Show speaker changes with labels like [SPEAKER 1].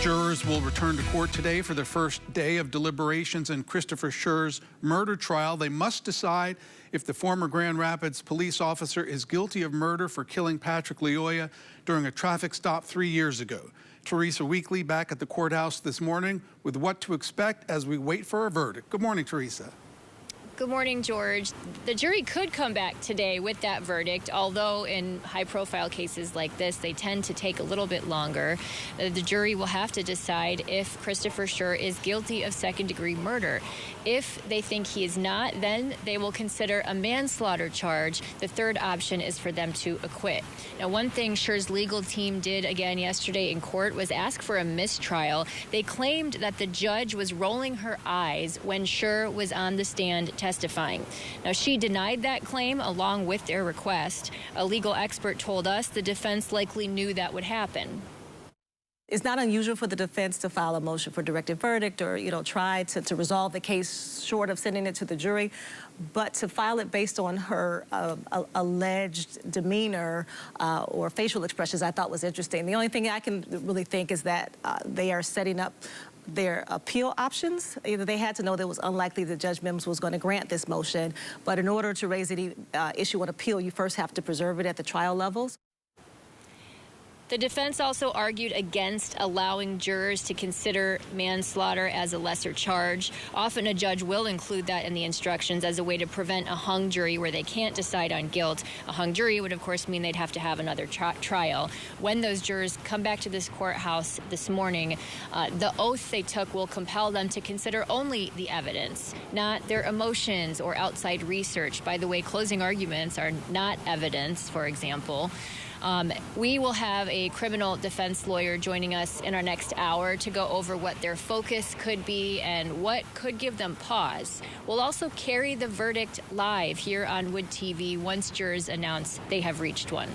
[SPEAKER 1] Jurors will return to court today for the first day of deliberations in Christopher Schurr's murder trial. They must decide if the former Grand Rapids police officer is guilty of murder for killing Patrick Lyoya during a traffic stop 3 years ago. Teresa Weekly back at the courthouse this morning with what to expect as we wait for a verdict. Good morning, Teresa.
[SPEAKER 2] Good morning, George. The jury could come back today with that verdict, although in high-profile cases like this, they tend to take a little bit longer. The jury will have to decide if Christopher Schurr is guilty of second-degree murder. If they think he is not, then they will consider a manslaughter charge. The third option is for them to acquit. Now, one thing Schurr's legal team did again yesterday in court was ask for a mistrial. They claimed that the judge was rolling her eyes when Schurr was on the stand testifying. Now, she denied that claim along with their request. A legal expert told us the defense likely knew that would happen.
[SPEAKER 3] It's not unusual for the defense to file a motion for directed verdict or, try to resolve the case short of sending it to the jury. But to file it based on her alleged demeanor or facial expressions, I thought was interesting. The only thing I can really think is that they are setting up their appeal options. Either they had to know that it was unlikely that Judge Mims was going to grant this motion, but in order to raise any issue on appeal, you first have to preserve it at the trial levels.
[SPEAKER 2] The defense also argued against allowing jurors to consider manslaughter as a lesser charge. Often a judge will include that in the instructions as a way to prevent a hung jury where they can't decide on guilt. A hung jury would, of course, mean they'd have to have another trial. When those jurors come back to this courthouse this morning, the oath they took will compel them to consider only the evidence, not their emotions or outside research. By the way, closing arguments are not evidence, for example. We will have a criminal defense lawyer joining us in our next hour to go over what their focus could be and what could give them pause. We'll also carry the verdict live here on Wood TV once jurors announce they have reached one.